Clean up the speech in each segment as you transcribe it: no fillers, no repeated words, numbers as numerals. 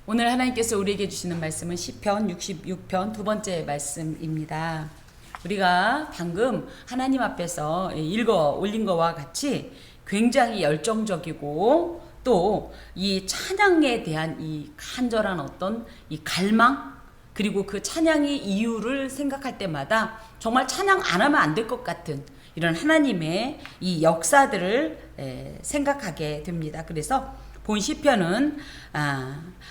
오늘 하나님께서 우리에게 주시는 말씀은 시편 66편 두 번째 말씀입니다. 우리가 방금 하나님 앞에서 읽어 올린 것과 같이 굉장히 열정적이고 또 이 찬양에 대한 이 간절한 어떤 이 갈망, 그리고 그 찬양의 이유를 생각할 때마다 정말 찬양 안 하면 안 될 것 같은 이런 하나님의 이 역사들을 생각하게 됩니다. 그래서 본 시편은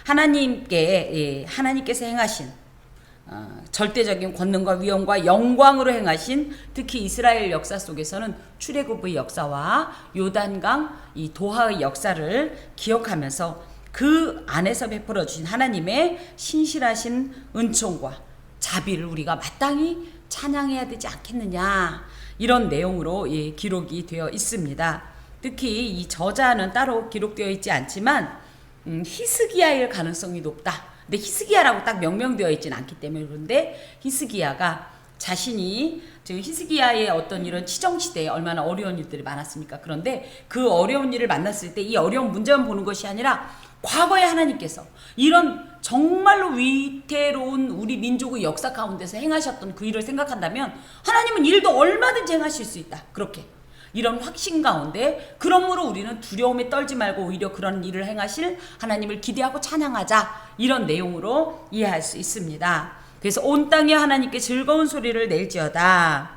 하나님께서 행하신 절대적인 권능과 위엄과 영광으로 행하신, 특히 이스라엘 역사 속에서는 출애굽의 역사와 요단강 이 도하의 역사를 기억하면서 그 안에서 베풀어 주신 하나님의 신실하신 은총과 자비를 우리가 마땅히 찬양해야 되지 않겠느냐, 이런 내용으로 기록이 되어 있습니다. 특히 이 저자는 따로 기록되어 있지 않지만 히스기야일 가능성이 높다. 근데 히스기야라고 딱 명명되어 있지는 않기 때문에 그런데 히스기야가 자신이 지금 히스기야의 어떤 이런 치정시대에 얼마나 어려운 일들이 많았습니까? 그런데 그 어려운 일을 만났을 때 이 어려운 문제만 보는 것이 아니라 과거에 하나님께서 이런 정말로 위태로운 우리 민족의 역사 가운데서 행하셨던 그 일을 생각한다면 하나님은 일도 얼마든지 행하실 수 있다. 그렇게 이런 확신 가운데, 그러므로 우리는 두려움에 떨지 말고 오히려 그런 일을 행하실 하나님을 기대하고 찬양하자, 이런 내용으로 이해할 수 있습니다. 그래서 온 땅에 하나님께 즐거운 소리를 낼지어다.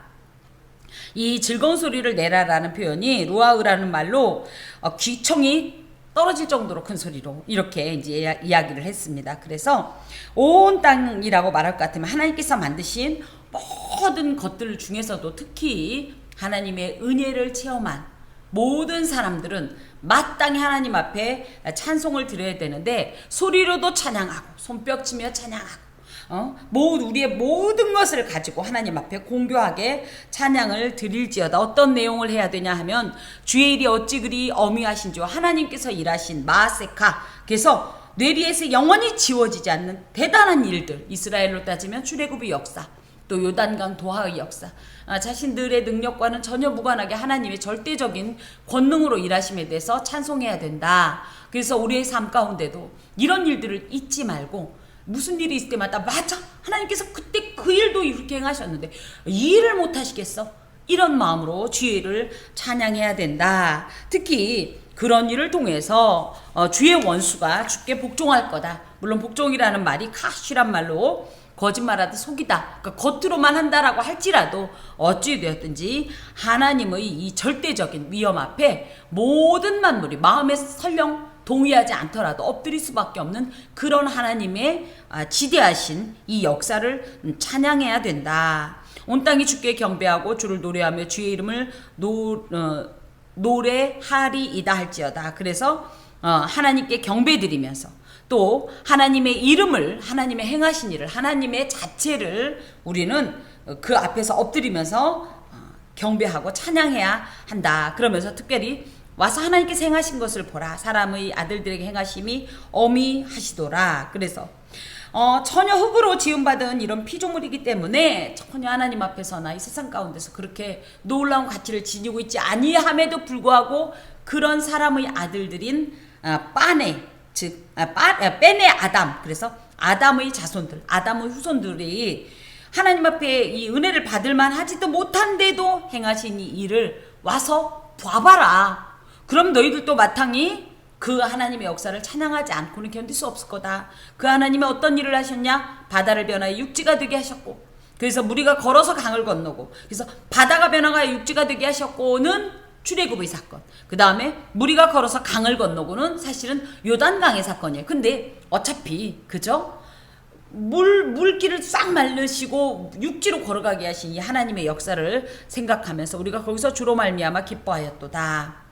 이 즐거운 소리를 내라라는 표현이 루아흐라는 말로 귀청이 떨어질 정도로 큰 소리로 이렇게 이제 이야기를 했습니다. 그래서 온 땅이라고 말할 것 같으면 하나님께서 만드신 모든 것들 중에서도 특히 하나님의 은혜를 체험한 모든 사람들은 마땅히 하나님 앞에 찬송을 드려야 되는데, 소리로도 찬양하고 손뼉치며 찬양하고 우리의 모든 것을 가지고 하나님 앞에 공교하게 찬양을 드릴지어다. 어떤 내용을 해야 되냐 하면, 주의 일이 어찌 그리 어미하신지요, 하나님께서 일하신 마세카, 그래서 뇌리에서 영원히 지워지지 않는 대단한 일들, 이스라엘로 따지면 출애굽의 역사, 또 요단강 도하의 역사, 자신들의 능력과는 전혀 무관하게 하나님의 절대적인 권능으로 일하심에 대해서 찬송해야 된다. 그래서 우리의 삶 가운데도 이런 일들을 잊지 말고, 무슨 일이 있을 때마다 맞아, 하나님께서 그때 그 일도 이렇게 행하셨는데 이 일을 못 하시겠어? 이런 마음으로 주의 일을 찬양해야 된다. 특히 그런 일을 통해서 주의 원수가 주께 복종할 거다. 물론 복종이라는 말이 카시란 말로 거짓말하듯 속이다, 그러니까 겉으로만 한다라고 할지라도 어찌 되었든지 하나님의 이 절대적인 위엄 앞에 모든 만물이 마음에 설령 동의하지 않더라도 엎드릴 수밖에 없는 그런 하나님의 지대하신 이 역사를 찬양해야 된다. 온 땅이 주께 경배하고 주를 노래하며 주의 이름을 노래하리이다 할지어다. 그래서 하나님께 경배드리면서 또 하나님의 이름을, 하나님의 행하신 일을, 하나님의 자체를 우리는 그 앞에서 엎드리면서 경배하고 찬양해야 한다. 그러면서 특별히 와서 하나님께서 행하신 것을 보라. 사람의 아들들에게 행하심이 어미하시도라. 그래서 전혀 흙으로 지음받은 이런 피조물이기 때문에 전혀 하나님 앞에서나 이 세상 가운데서 그렇게 놀라운 가치를 지니고 있지 아니함에도 불구하고 그런 사람의 아들들인 빤의, 즉 뺀의 아담, 그래서 아담의 자손들, 아담의 후손들이 하나님 앞에 이 은혜를 받을만 하지도 못한데도 행하신 이 일을 와서 봐봐라. 그럼 너희들도 마땅히 그 하나님의 역사를 찬양하지 않고는 견딜 수 없을 거다. 그 하나님이 어떤 일을 하셨냐? 바다를 변화해 육지가 되게 하셨고, 그래서 무리가 걸어서 강을 건너고, 그래서 바다가 변화하여 육지가 되게 하셨고는 출애굽의 사건, 그 다음에 무리가 걸어서 강을 건너고는 사실은 요단강의 사건이에요. 근데 어차피 그죠? 물길을 싹 말르시고 육지로 걸어가게 하신 이 하나님의 역사를 생각하면서 우리가 거기서 주로 말미암아 기뻐하였도다.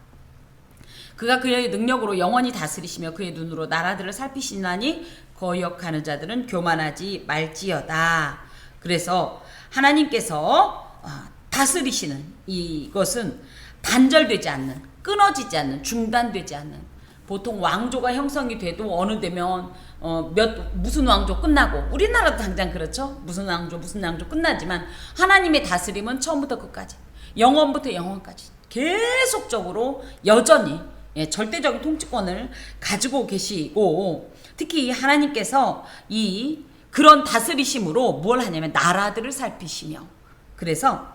그가 그의 능력으로 영원히 다스리시며 그의 눈으로 나라들을 살피시나니 거역하는 자들은 교만하지 말지어다. 그래서 하나님께서 다스리시는 이것은 단절되지 않는, 끊어지지 않는, 중단되지 않는, 보통 왕조가 형성이 돼도 어느 되면 무슨 왕조 끝나고, 우리나라도 당장 그렇죠. 무슨 왕조 끝나지만 하나님의 다스림은 처음부터 끝까지, 영원부터 영원까지 계속적으로 여전히 절대적인 통치권을 가지고 계시고, 특히 하나님께서 이 그런 다스리심으로 뭘 하냐면 나라들을 살피시며, 그래서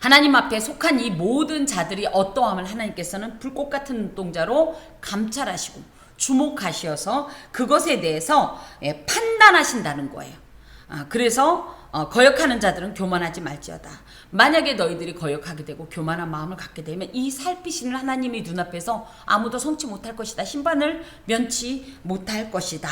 하나님 앞에 속한 이 모든 자들이 어떠함을 하나님께서는 불꽃 같은 눈동자로 감찰하시고 주목하시어서 그것에 대해서 판단하신다는 거예요. 그래서 거역하는 자들은 교만하지 말지어다. 만약에 너희들이 거역하게 되고 교만한 마음을 갖게 되면 이 살피시는 하나님의 눈앞에서 아무도 성치 못할 것이다. 심판을 면치 못할 것이다.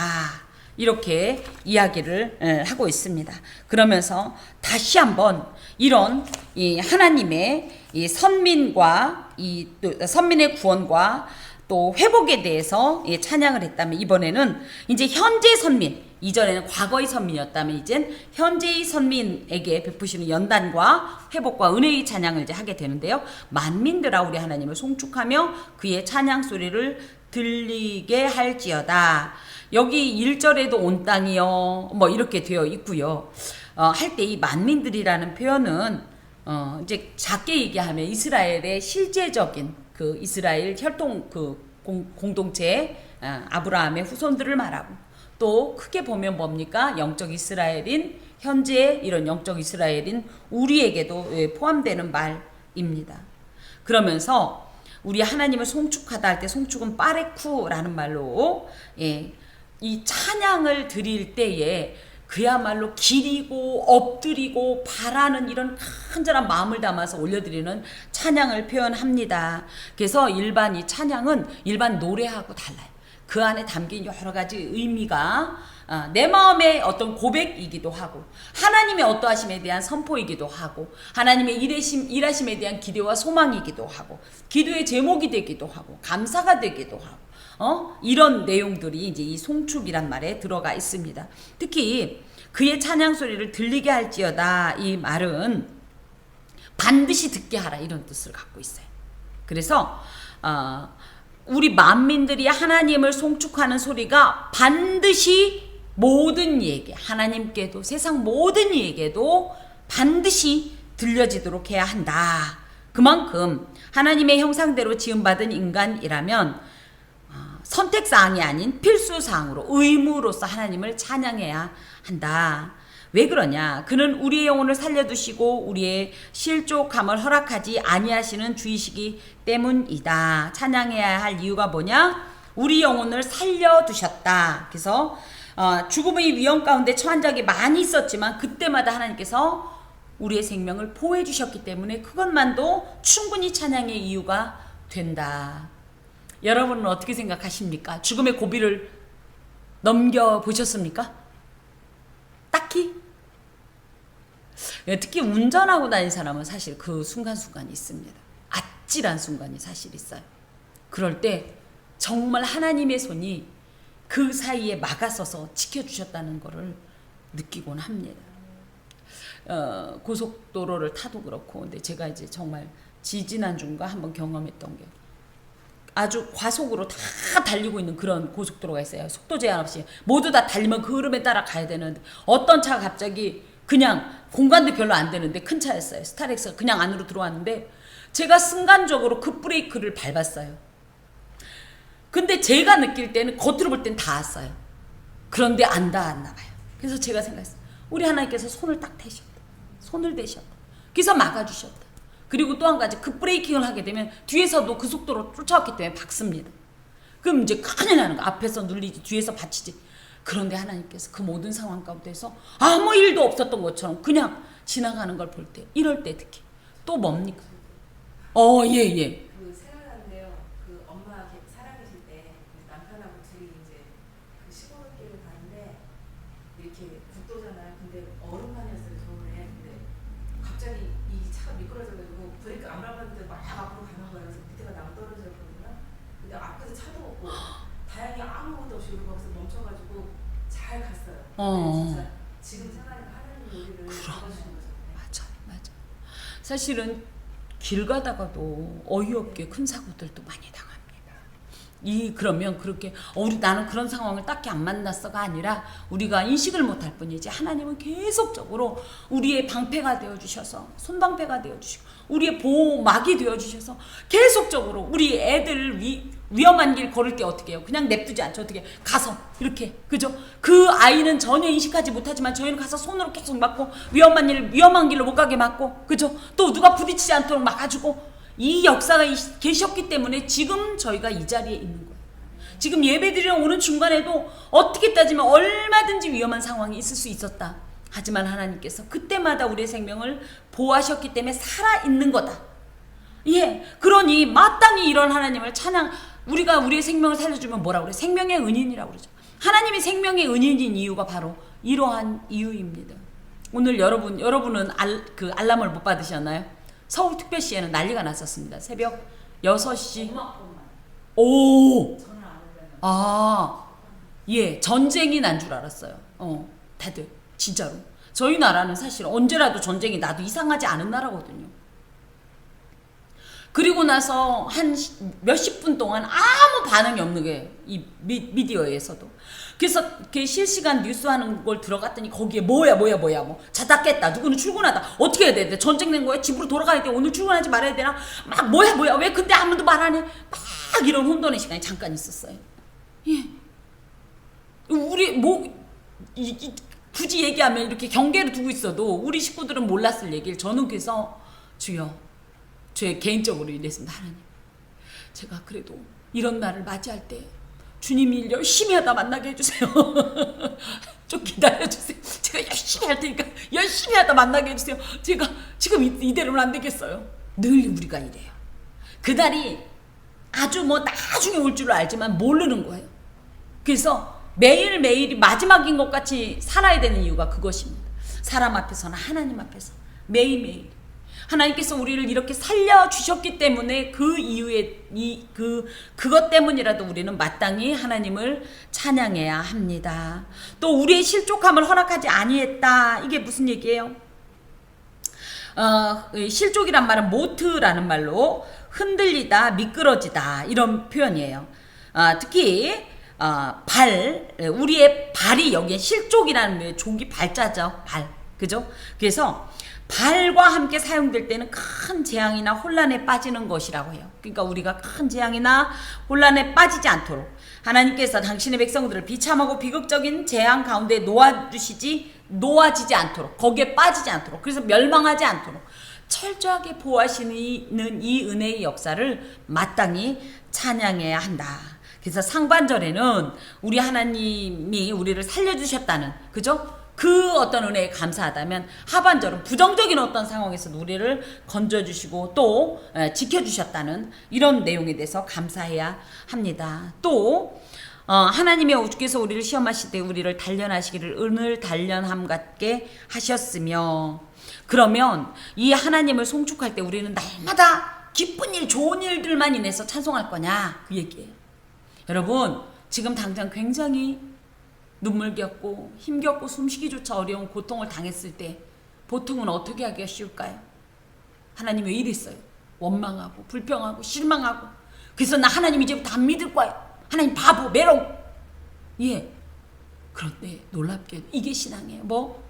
이렇게 이야기를 하고 있습니다. 그러면서 다시 한번 이런 이 하나님의 이 선민과 이 선민의 구원과 또 회복에 대해서 찬양을 했다면, 이번에는 이제 현재 선민, 이전에는 과거의 선민이었다면 이젠 현재의 선민에게 베푸시는 연단과 회복과 은혜의 찬양을 이제 하게 되는데요. 만민들아 우리 하나님을 송축하며 그의 찬양 소리를 들리게 할지어다. 여기 1절에도 온 땅이요 뭐 이렇게 되어 있고요. 할 때 이 만민들이라는 표현은 이제 작게 얘기하면 이스라엘의 실제적인 그 이스라엘 혈통 공동체 아브라함의 후손들을 말하고, 또 크게 보면 뭡니까? 영적 이스라엘인 현재 이런 영적 이스라엘인 우리에게도 포함되는 말입니다. 그러면서 우리 하나님을 송축하다 할 때 송축은 빠레쿠라는 말로 이 찬양을 드릴 때에 그야말로 기리고 엎드리고 바라는 이런 간절한 마음을 담아서 올려드리는 찬양을 표현합니다. 그래서 일반 이 찬양은 일반 노래하고 달라요. 그 안에 담긴 여러 가지 의미가 내 마음의 어떤 고백이기도 하고, 하나님의 어떠하심에 대한 선포이기도 하고, 하나님의 일하심에 대한 기대와 소망이기도 하고, 기도의 제목이 되기도 하고, 감사가 되기도 하고, 이런 내용들이 이제 이 송축이란 말에 들어가 있습니다. 특히 그의 찬양 소리를 들리게 할지어다, 이 말은 반드시 듣게 하라 이런 뜻을 갖고 있어요. 그래서 우리 만민들이 하나님을 송축하는 소리가 반드시 모든 이에게, 하나님께도 세상 모든 이에게도 반드시 들려지도록 해야 한다. 그만큼 하나님의 형상대로 지음받은 인간이라면 선택사항이 아닌 필수사항으로 의무로서 하나님을 찬양해야 한다. 왜 그러냐? 그는 우리의 영혼을 살려두시고 우리의 실족함을 허락하지 아니하시는 주이시기 때문이다. 찬양해야 할 이유가 뭐냐? 우리 영혼을 살려두셨다. 그래서 죽음의 위험 가운데 처한 적이 많이 있었지만 그때마다 하나님께서 우리의 생명을 보호해 주셨기 때문에 그것만도 충분히 찬양의 이유가 된다. 여러분은 어떻게 생각하십니까? 죽음의 고비를 넘겨보셨습니까? 딱히? 특히 운전하고 다니는 사람은 사실 그 순간순간이 있습니다. 아찔한 순간이 사실 있어요. 그럴 때 정말 하나님의 손이 그 사이에 막아서서 지켜주셨다는 것을 느끼곤 합니다. 고속도로를 타도 그렇고, 근데 제가 이제 정말 지지난주인가 한번 경험했던 게, 아주 과속으로 다 달리고 있는 그런 고속도로가 있어요. 속도 제한 없이 모두 다 달리면 그 흐름에 따라 가야 되는데, 어떤 차가 갑자기 그냥 공간도 별로 안 되는데 큰 차였어요. 스타렉스가 그냥 안으로 들어왔는데 제가 순간적으로 급브레이크를 밟았어요. 근데 제가 느낄 때는 겉으로 볼 땐 닿았어요. 그런데 안 닿았나 봐요. 그래서 제가 생각했어요. 우리 하나님께서 손을 딱 대셨다. 손을 대셨다. 그래서 막아주셨다. 그리고 또 한 가지, 급브레이킹을 하게 되면 뒤에서도 그 속도로 쫓아왔기 때문에 박습니다. 그럼 이제 큰일 나는 거. 앞에서 눌리지 뒤에서 받치지. 그런데 하나님께서 그 모든 상황 가운데서 아무 일도 없었던 것처럼 그냥 지나가는 걸 볼 때, 이럴 때 특히 또 뭡니까? 예. 그 생각나는데요. 그 엄마 살아계실 때 남편하고 둘이 이제 그 시골길을 가는데 이렇게 국도잖아요. 근데 얼음판이었어요, 겨울에. 근데 갑자기 이 차가 미끄러져가지고 브레이크 안 밟았는데 막 앞으로 가는 거예요. 그래서 밑에가 나무 떨어졌거든요. 근데 앞에서 차도 없고 다행히 아무것도 없이 우리 거기서 멈춰가지고 잘 갔어요. 진짜 지금 생각하니까 하나님 우리를 도와주시는 거죠. 맞아. 사실은 길 가다가도 어이없게 큰 사고들도 많이 당합니다. 그러면 그렇게 나는 그런 상황을 딱히 안 만났어가 아니라 우리가 인식을 못할 뿐이지, 하나님은 계속적으로 우리의 방패가 되어주셔서, 손방패가 되어주시고 우리의 보호막이 되어주셔서 계속적으로 우리 애들을 위험한 길 걸을 때 어떻게 해요? 그냥 냅두지 않죠. 어떻게 가서 이렇게, 그죠? 그 아이는 전혀 인식하지 못하지만 저희는 가서 손으로 계속 막고 위험한 길로 못 가게 막고, 그죠? 또 누가 부딪히지 않도록 막아주고, 이 역사가 계셨기 때문에 지금 저희가 이 자리에 있는 거예요. 지금 예배드리러 오는 중간에도 어떻게 따지면 얼마든지 위험한 상황이 있을 수 있었다. 하지만 하나님께서 그때마다 우리의 생명을 보호하셨기 때문에 살아있는 거다. 예, 그러니 마땅히 이런 하나님을 우리가 우리의 생명을 살려주면 뭐라고 그래? 생명의 은인이라고 그러죠. 하나님이 생명의 은인인 이유가 바로 이러한 이유입니다. 오늘 여러분은 알람을 못 받으셨나요? 서울특별시에는 난리가 났었습니다. 새벽 6시. 오! 예, 전쟁이 난 줄 알았어요. 다들. 진짜로. 저희 나라는 사실 언제라도 전쟁이 나도 이상하지 않은 나라거든요. 그리고 나서 한 몇십 분 동안 아무 반응이 없는 게 이 미디어에서도. 그래서 실시간 뉴스 하는 걸 들어갔더니 거기에 뭐야 뭐 자다 깼다, 누구는 출근하다, 어떻게 해야 돼? 전쟁 낸 거야? 집으로 돌아가야 돼? 오늘 출근하지 말아야 되나? 막 뭐야 왜 근데 아무도 말 안 해? 막 이런 혼돈의 시간이 잠깐 있었어요. 예. 우리 굳이 얘기하면 이렇게 경계를 두고 있어도 우리 식구들은 몰랐을 얘기를 저는 그래서 주여, 제 개인적으로 이랬습니다. 하나님, 제가 그래도 이런 날을 맞이할 때 주님이 일 열심히 하다 만나게 해주세요. 좀 기다려주세요. 제가 열심히 할 테니까 열심히 하다 만나게 해주세요. 제가 지금 이대로는 안 되겠어요. 늘 우리가 이래요. 그날이 아주 나중에 올 줄 알지만 모르는 거예요. 그래서 매일매일이 마지막인 것 같이 살아야 되는 이유가 그것입니다. 사람 앞에서나 하나님 앞에서 매일매일 하나님께서 우리를 이렇게 살려주셨기 때문에 그 이유에 그것 때문이라도 우리는 마땅히 하나님을 찬양해야 합니다. 또 우리의 실족함을 허락하지 아니했다. 이게 무슨 얘기예요? 실족이란 말은 모트라는 말로 흔들리다, 미끄러지다 이런 표현이에요. 특히 우리의 발이 여기에 실족이라는 족이 발자죠. 발. 그죠? 그래서 발과 함께 사용될 때는 큰 재앙이나 혼란에 빠지는 것이라고 해요. 그러니까 우리가 큰 재앙이나 혼란에 빠지지 않도록 하나님께서 당신의 백성들을 비참하고 비극적인 재앙 가운데 놓아지지 않도록, 거기에 빠지지 않도록, 그래서 멸망하지 않도록 철저하게 보호하시는 이 은혜의 역사를 마땅히 찬양해야 한다. 그래서 상반절에는 우리 하나님이 우리를 살려주셨다는, 그죠? 그 어떤 은혜에 감사하다면 하반절은 부정적인 어떤 상황에서 우리를 건져주시고 또 지켜주셨다는 이런 내용에 대해서 감사해야 합니다. 또 하나님의 주께서 우리를 시험하실 때 우리를 단련하시기를 은을 단련함 같게 하셨으며, 그러면 이 하나님을 송축할 때 우리는 날마다 기쁜 일, 좋은 일들만 인해서 찬송할 거냐, 그 얘기예요. 여러분, 지금 당장 굉장히 눈물겹고 힘겹고 숨쉬기조차 어려운 고통을 당했을 때 보통은 어떻게 하기가 쉬울까요? 하나님 왜 이랬어요? 원망하고 불평하고 실망하고, 그래서 나 하나님 이제부터 안 믿을 거야, 하나님 바보, 메롱. 예. 그런데 놀랍게도 이게 신앙이에요.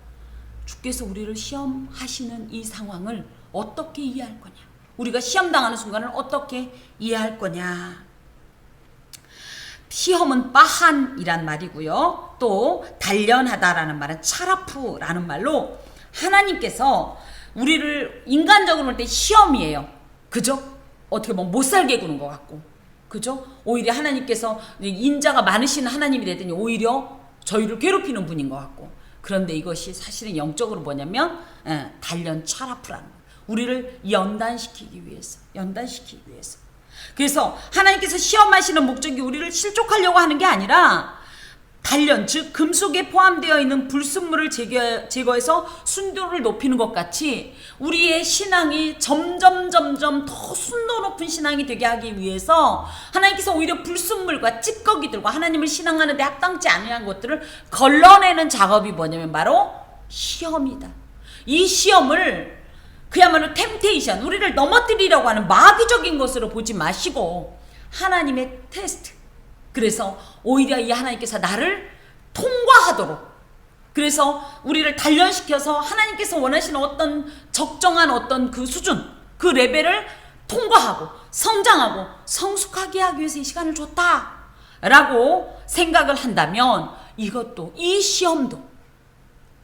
주께서 우리를 시험하시는 이 상황을 어떻게 이해할 거냐, 우리가 시험당하는 순간을 어떻게 이해할 거냐. 시험은 빠한이란 말이고요. 또 단련하다라는 말은 차라프라는 말로 하나님께서 우리를 인간적으로 볼 때 시험이에요. 그죠? 어떻게 보면 못 살게 구는 것 같고, 그죠? 오히려 하나님께서 인자가 많으신 하나님이 되더니 오히려 저희를 괴롭히는 분인 것 같고, 그런데 이것이 사실은 영적으로 뭐냐면 단련 차라프라는 거예요. 우리를 연단시키기 위해서. 그래서 하나님께서 시험하시는 목적이 우리를 실족하려고 하는 게 아니라 단련, 즉 금속에 포함되어 있는 불순물을 제거해서 순도를 높이는 것 같이 우리의 신앙이 점점 더 순도 높은 신앙이 되게 하기 위해서 하나님께서 오히려 불순물과 찌꺼기들과 하나님을 신앙하는 데 합당치 않은 것들을 걸러내는 작업이 뭐냐면 바로 시험이다. 이 시험을 그야말로 템테이션, 우리를 넘어뜨리려고 하는 마귀적인 것으로 보지 마시고 하나님의 테스트. 그래서 오히려 이 하나님께서 나를 통과하도록, 그래서 우리를 단련시켜서 하나님께서 원하시는 어떤 적정한 어떤 그 수준, 그 레벨을 통과하고 성장하고 성숙하게 하기 위해서 이 시간을 줬다라고 생각을 한다면 이것도, 이 시험도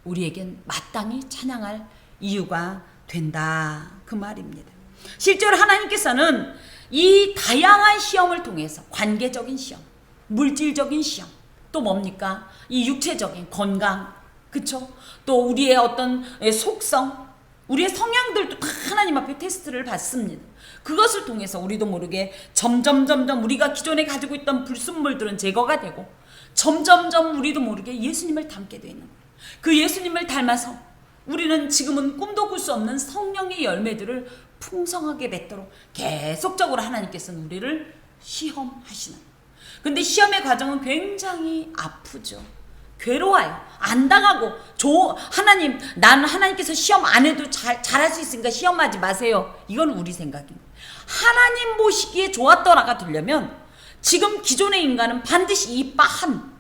우리에겐 마땅히 찬양할 이유가 된다, 그 말입니다. 실제로 하나님께서는 이 다양한 시험을 통해서 관계적인 시험, 물질적인 시험, 또 뭡니까? 이 육체적인 건강, 그쵸? 또 우리의 어떤 속성, 우리의 성향들도 다 하나님 앞에 테스트를 받습니다. 그것을 통해서 우리도 모르게 점점 우리가 기존에 가지고 있던 불순물들은 제거가 되고 점점 우리도 모르게 예수님을 닮게 되는 거예요. 그 예수님을 닮아서 우리는 지금은 꿈도 꿀 수 없는 성령의 열매들을 풍성하게 맺도록 계속적으로 하나님께서는 우리를 시험하시는 거예요. 근데 시험의 과정은 굉장히 아프죠. 괴로워요. 안 당하고 하나님, 나는 하나님께서 시험 안 해도 잘할 수 있으니까 시험하지 마세요. 이건 우리 생각입니다. 하나님 보시기에 좋았더라가 되려면 지금 기존의 인간은 반드시 이 빠한,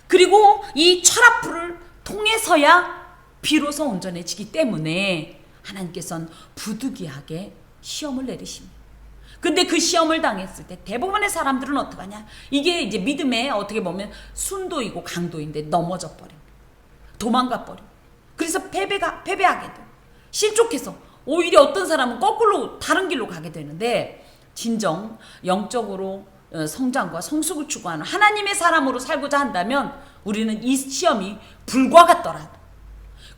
그리고 이 철합풀을 통해서야 비로소 온전해지기 때문에 하나님께서는 부득이하게 시험을 내리십니다. 근데 그 시험을 당했을 때 대부분의 사람들은 어떡하냐? 이게 이제 믿음의 어떻게 보면 순도이고 강도인데 넘어져 버려. 도망가 버려. 그래서 패배하게 돼. 실족해서 오히려 어떤 사람은 거꾸로 다른 길로 가게 되는데, 진정 영적으로 성장과 성숙을 추구하는 하나님의 사람으로 살고자 한다면 우리는 이 시험이 불과 같더라도,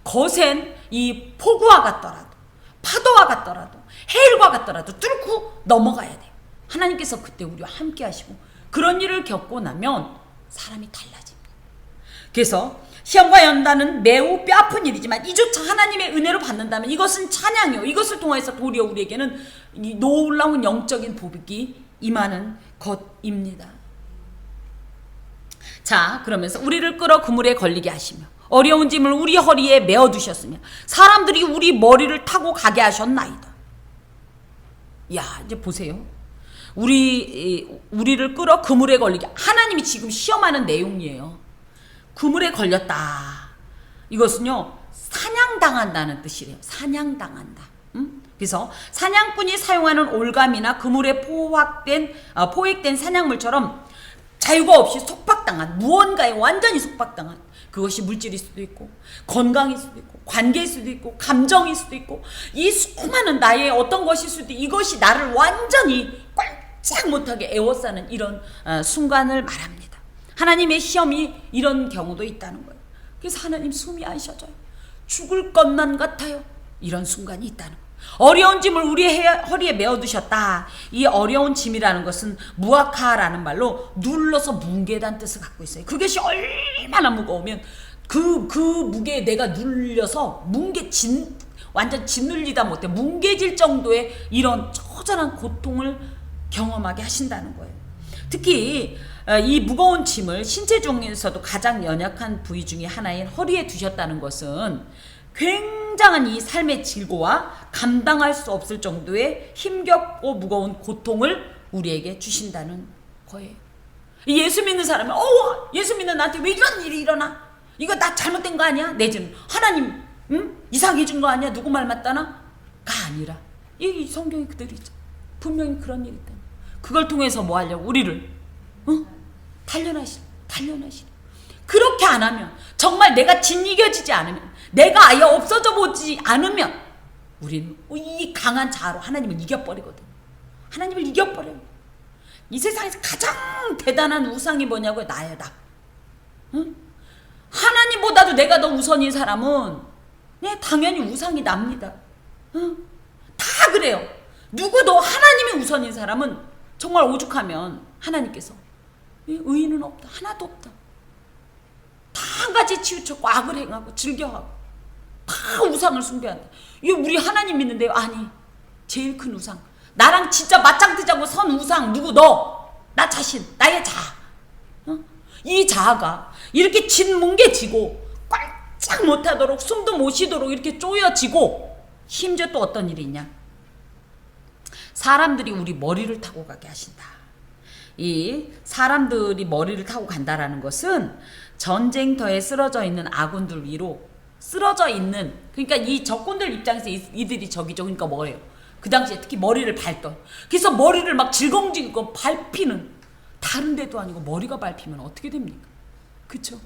거센 이 폭우와 같더라도, 파도와 같더라도, 해일과 같더라도 뚫고 넘어가야 돼요. 하나님께서 그때 우리와 함께 하시고, 그런 일을 겪고 나면 사람이 달라집니다. 그래서 시험과 연단은 매우 뼈아픈 일이지만 이조차 하나님의 은혜로 받는다면 이것은 찬양이요, 이것을 통해서 도리어 우리에게는 이 놀라운 영적인 복이 임하는 것입니다. 자, 그러면서 우리를 끌어 그물에 걸리게 하시며 어려운 짐을 우리 허리에 메어두셨으며 사람들이 우리 머리를 타고 가게 하셨나이다. 야, 이제 보세요. 우리를 끌어 그물에 걸리게, 하나님이 지금 시험하는 내용이에요. 그물에 걸렸다. 이것은요, 사냥당한다는 뜻이래요. 사냥당한다. 그래서 사냥꾼이 사용하는 올감이나 그물에 포획된 사냥물처럼 자유가 없이 속박당한, 무언가에 완전히 속박당한, 그것이 물질일 수도 있고 건강일 수도 있고 관계일 수도 있고 감정일 수도 있고 이 수많은 나의 어떤 것일 수도 있고, 이것이 나를 완전히 꼼짝 못하게 에워싸는 이런 순간을 말합니다. 하나님의 시험이 이런 경우도 있다는 거예요. 그래서 하나님 숨이 안 쉬어져요. 죽을 것만 같아요. 이런 순간이 있다는 거예요. 어려운 짐을 우리의 허리에 메어두셨다. 이 어려운 짐이라는 것은 무아카라는 말로 눌러서 뭉개다는 뜻을 갖고 있어요. 그것이 얼마나 무거우면 그 무게에 내가 눌려서 완전 짓눌리다 못해 뭉개질 정도의 이런 처절한 고통을 경험하게 하신다는 거예요. 특히 이 무거운 짐을 신체 중에서도 가장 연약한 부위 중에 하나인 허리에 두셨다는 것은 굉장한 이 삶의 질고와 감당할 수 없을 정도의 힘겹고 무거운 고통을 우리에게 주신다는 거예요. 예수 믿는 사람은 예수 믿는 나한테 왜 이런 일이 일어나? 이거 나 잘못된 거 아니야? 내지는 하나님 이상해 준 거 아니야? 누구 말 맞다나? 가 아니라 이 성경이 그대로있죠. 분명히 그런 일이 있다. 그걸 통해서 뭐 하려고? 우리를 단련하시라. 그렇게 안 하면, 정말 내가 짓이겨지지 않으면, 내가 아예 없어져 보지 않으면 우리는 이 강한 자아로 하나님을 이겨버리거든. 하나님을 이겨버려요. 이 세상에서 가장 대단한 우상이 뭐냐고요? 나야, 나. 응? 하나님보다도 내가 더 우선인 사람은 당연히 우상이 납니다. 응? 다 그래요. 누구도 하나님이 우선인 사람은 정말 오죽하면 하나님께서 의인은 없다. 하나도 없다. 다 한 가지 치우쳤고 악을 행하고 즐겨하고 다 우상을 숭배한다. 이게 우리 하나님 믿는데요? 아니, 제일 큰 우상, 나랑 진짜 맞짱 뜨자고 선 우상 누구? 나 자신, 나의 자아. 이 자아가 이렇게 짓뭉개지고 꽉짝 못하도록 숨도 못 쉬도록 이렇게 쪼여지고, 심지어 또 어떤 일이 있냐? 사람들이 우리 머리를 타고 가게 하신다. 이 사람들이 머리를 타고 간다라는 것은 전쟁터에 쓰러져 있는 아군들 위로 쓰러져 있는, 그러니까 이 적군들 입장에서 이들이 적이죠. 그러니까 뭐예요? 그 당시에 특히 머리를 밟던. 그래서 머리를 막 질겅질겅 밟히는, 다른 데도 아니고 머리가 밟히면 어떻게 됩니까? 그쵸?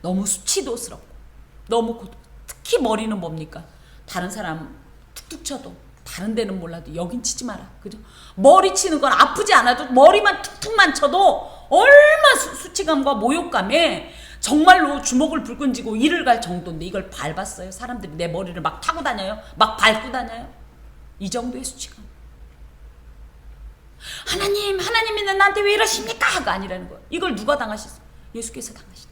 너무 수치도스럽고 너무 특히 머리는 뭡니까? 다른 사람 툭툭 쳐도 다른 데는 몰라도 여긴 치지 마라. 그죠? 머리 치는 건 아프지 않아도 머리만 툭툭만 쳐도 얼마 수치감과 모욕감에 정말로 주먹을 불끈 쥐고 일을 갈 정도인데 이걸 밟았어요. 사람들이 내 머리를 막 타고 다녀요. 막 밟고 다녀요. 이 정도의 수치감. 하나님이 나한테 왜 이러십니까?가 아니라는 거예요. 이걸 누가 당하셨어요? 예수께서 당하셨어요.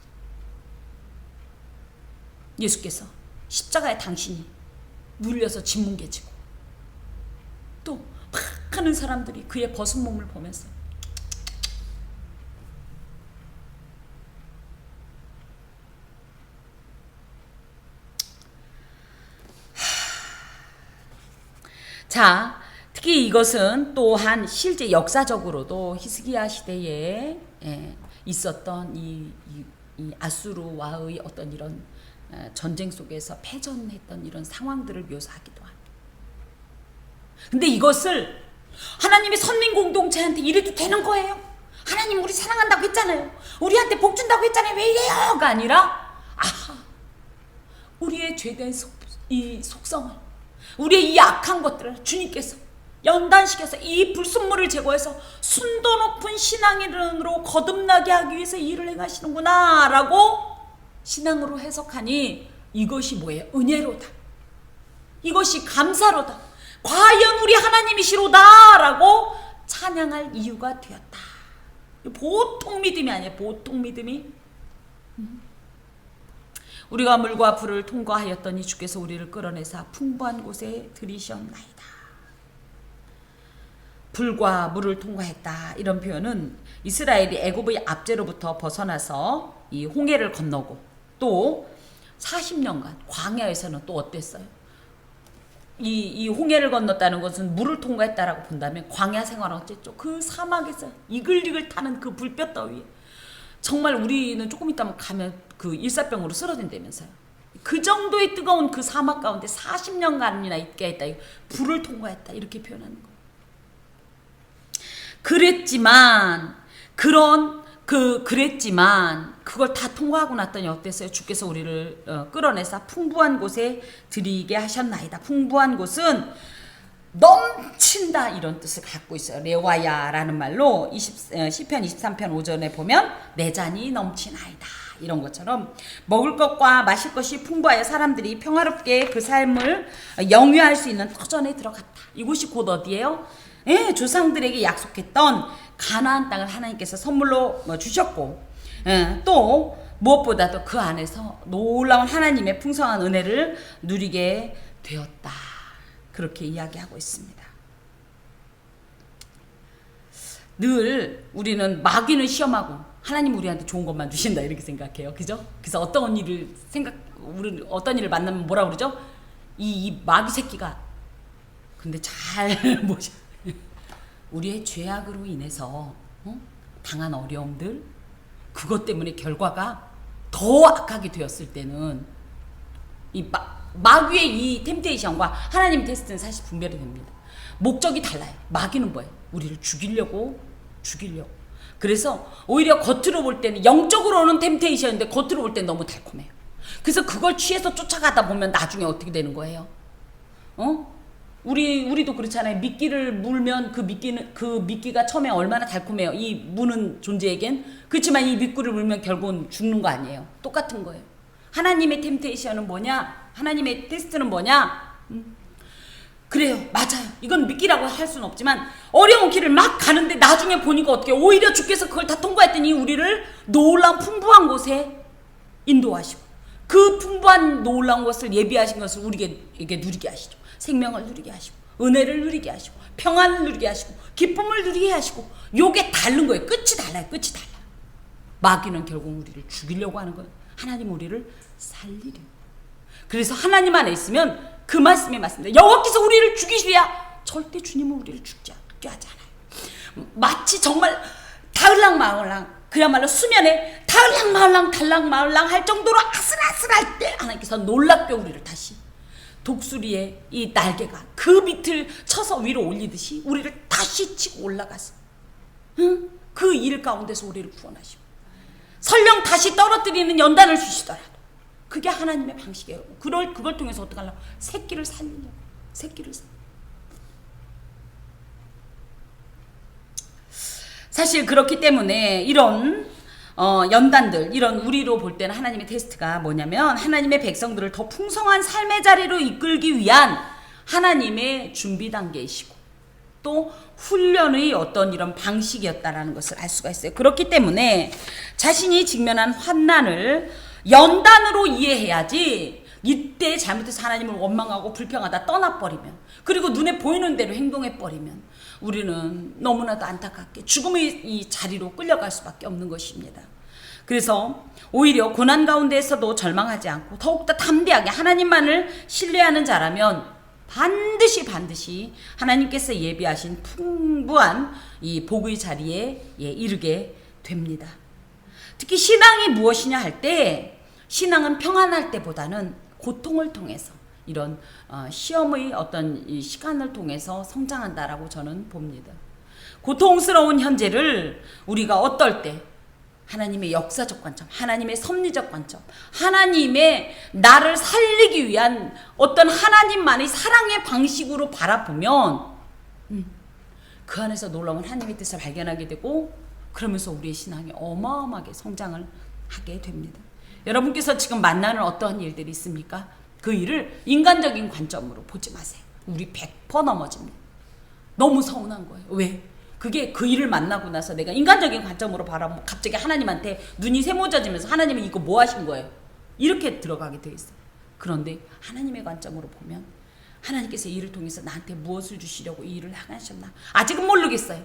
예수께서 십자가에 당신이 눌려서 짓뭉개지고 또 막 하는 사람들이 그의 벗은 몸을 보면서 자, 특히 이것은 또한 실제 역사적으로도 히스기야 시대에 있었던 이 아수르와의 어떤 이런 전쟁 속에서 패전했던 이런 상황들을 묘사하기도 합니다. 근데 이것을 하나님의 선민 공동체한테 이래도 되는 거예요? 하나님 우리 사랑한다고 했잖아요. 우리한테 복 준다고 했잖아요. 왜 이래요?가 아니라 우리의 죄된 이 속성을, 우리의 이 악한 것들을 주님께서 연단시켜서 이 불순물을 제거해서 순도 높은 신앙으로 거듭나게 하기 위해서 일을 행하시는구나 라고 신앙으로 해석하니 이것이 뭐예요? 은혜로다. 이것이 감사로다. 과연 우리 하나님이시로다 라고 찬양할 이유가 되었다. 보통 믿음이 아니에요. 보통 믿음이. 우리가 물과 불을 통과하였더니 주께서 우리를 끌어내사 풍부한 곳에 들이셨나이다. 불과 물을 통과했다. 이런 표현은 이스라엘이 애굽의 압제로부터 벗어나서 이 홍해를 건너고 또 40년간 광야에서는 또 어땠어요? 이 홍해를 건넜다는 것은 물을 통과했다라고 본다면 광야 생활은 어쨌죠? 그 사막에서 이글이글 타는 그 불볕 더위에 정말 우리는 조금 있다면 가면 그 일사병으로 쓰러진다면서요. 그 정도의 뜨거운 그 사막 가운데 40년간이나 있게 했다. 불을 통과했다. 이렇게 표현하는 거예요. 그랬지만 그걸 다 통과하고 났더니 어땠어요? 주께서 우리를 끌어내사 풍부한 곳에 들이게 하셨나이다. 풍부한 곳은 넘친다 이런 뜻을 갖고 있어요. 레와야라는 말로 시편 23편 5절에 보면 내 잔이 넘치나이다. 이런 것처럼 먹을 것과 마실 것이 풍부하여 사람들이 평화롭게 그 삶을 영위할 수 있는 터전에 들어갔다. 이곳이 곧 어디예요? 조상들에게 약속했던 가나안 땅을 하나님께서 선물로 주셨고 또 무엇보다도 그 안에서 놀라운 하나님의 풍성한 은혜를 누리게 되었다. 그렇게 이야기하고 있습니다. 늘 우리는 마귀는 시험하고 하나님 우리한테 좋은 것만 주신다 이렇게 생각해요. 그죠? 그래서 어떤 일을 만나면 뭐라 그러죠? 이 마귀 새끼가 근데 잘 보셔. 우리의 죄악으로 인해서 당한 어려움들 그것 때문에 결과가 더 악하게 되었을 때는 이 마귀의 이 템테이션과 하나님 테스트는 사실 분별이 됩니다. 목적이 달라요. 마귀는 뭐예요? 우리를 죽이려고. 그래서 오히려 겉으로 볼 때는 영적으로 오는 템테이션인데 겉으로 볼 때는 너무 달콤해요. 그래서 그걸 취해서 쫓아가다 보면 나중에 어떻게 되는 거예요? 우리도 그렇잖아요. 미끼를 물면 그 미끼가 처음에 얼마나 달콤해요. 이 무는 존재에겐. 그렇지만 이 미끼를 물면 결국은 죽는 거 아니에요. 똑같은 거예요. 하나님의 템테이션은 뭐냐? 하나님의 테스트는 뭐냐? 그래요. 맞아요. 이건 미끼라고 할 수는 없지만 어려운 길을 막 가는데 나중에 보니까 어떻게 오히려 주께서 그걸 다 통과했더니 우리를 놀라운 풍부한 곳에 인도하시고 그 풍부한 놀라운 것을 예비하신 것을 우리에게 누리게 하시죠. 생명을 누리게 하시고 은혜를 누리게 하시고 평안을 누리게 하시고 기쁨을 누리게 하시고 요게 다른 거예요. 끝이 달라요. 끝이 달라. 마귀는 결국 우리를 죽이려고 하는 거예요. 하나님 우리를 살리려. 그래서 하나님 안에 있으면 그 말씀에 맞습니다. 여호와께서 우리를 죽이시랴. 절대 주님은 우리를 죽게 하지 않아요. 마치 정말 다을랑마을랑 그야말로 수면에 다을랑마을랑 달랑마을랑 할 정도로 아슬아슬할 때 하나님께서 놀랍게 우리를 다시 독수리의 이 날개가 그 밑을 쳐서 위로 올리듯이 우리를 다시 치고 올라가서 그 일 가운데서 우리를 구원하시고 설령 다시 떨어뜨리는 연단을 주시더라도 그게 하나님의 방식이에요. 그걸 통해서 어떻게 하려고? 새끼를 살리려고. 새끼를 살리려고. 사실 그렇기 때문에 이런 연단들, 이런 우리로 볼 때는 하나님의 테스트가 뭐냐면 하나님의 백성들을 더 풍성한 삶의 자리로 이끌기 위한 하나님의 준비 단계이시고 또 훈련의 어떤 이런 방식이었다라는 것을 알 수가 있어요. 그렇기 때문에 자신이 직면한 환난을 연단으로 이해해야지 이때 잘못해서 하나님을 원망하고 불평하다 떠나버리면 그리고 눈에 보이는 대로 행동해버리면 우리는 너무나도 안타깝게 죽음의 이 자리로 끌려갈 수밖에 없는 것입니다. 그래서 오히려 고난 가운데에서도 절망하지 않고 더욱더 담대하게 하나님만을 신뢰하는 자라면 반드시 하나님께서 예비하신 풍부한 이 복의 자리에 이르게 됩니다. 특히 신앙이 무엇이냐 할 때 신앙은 평안할 때보다는 고통을 통해서 이런 시험의 어떤 이 시간을 통해서 성장한다라고 저는 봅니다. 고통스러운 현재를 우리가 어떨 때 하나님의 역사적 관점, 하나님의 섭리적 관점, 하나님의 나를 살리기 위한 어떤 하나님만의 사랑의 방식으로 바라보면 그 안에서 놀라운 하나님의 뜻을 발견하게 되고 그러면서 우리의 신앙이 어마어마하게 성장을 하게 됩니다. 여러분께서 지금 만나는 어떠한 일들이 있습니까? 그 일을 인간적인 관점으로 보지 마세요. 우리 100% 넘어집니다. 너무 서운한 거예요. 왜? 그게 그 일을 만나고 나서 내가 인간적인 관점으로 바라보면 갑자기 하나님한테 눈이 세모져지면서 하나님은 이거 뭐 하신 거예요? 이렇게 들어가게 돼 있어요. 그런데 하나님의 관점으로 보면 하나님께서 이 일을 통해서 나한테 무엇을 주시려고 이 일을 하셨나? 아직은 모르겠어요.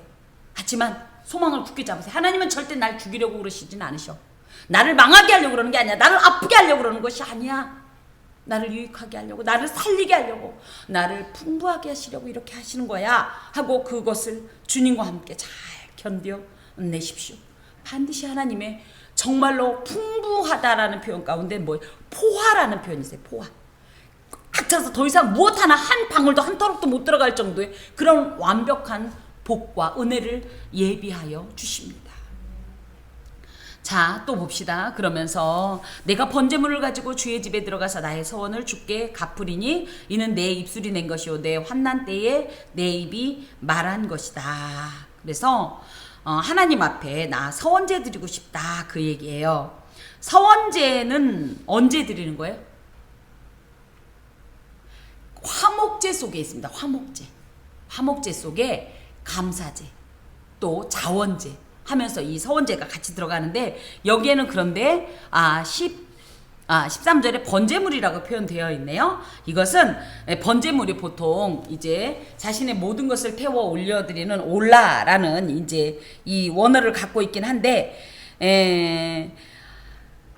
하지만 소망을 굳게 잡으세요. 하나님은 절대 날 죽이려고 그러시진 않으셔. 나를 망하게 하려고 그러는 게 아니야. 나를 아프게 하려고 그러는 것이 아니야. 나를 유익하게 하려고, 나를 살리게 하려고, 나를 풍부하게 하시려고 이렇게 하시는 거야 하고 그것을 주님과 함께 잘 견뎌내십시오. 반드시 하나님의 정말로 풍부하다라는 표현 가운데 뭐예요? 포화라는 표현이 있어요. 포화. 꽉 차서 더 이상 무엇 하나 한 방울도 한 터럭도 못 들어갈 정도의 그런 완벽한 복과 은혜를 예비하여 주십니다. 자, 또 봅시다. 그러면서 내가 번제물을 가지고 주의 집에 들어가서 나의 서원을 주께 갚으리니 이는 내 입술이 낸 것이요 내 환난 때에 내 입이 말한 것이다. 그래서 하나님 앞에 나 서원제 드리고 싶다 그 얘기예요. 서원제는 언제 드리는 거예요? 화목제 속에 있습니다. 화목제 속에 감사제 또 자원제 하면서 이 서원제가 같이 들어가는데 여기에는 그런데 13절에 번제물이라고 표현되어 있네요. 이것은 번제물이 보통 이제 자신의 모든 것을 태워 올려드리는 올라라는 이제 이 원어를 갖고 있긴 한데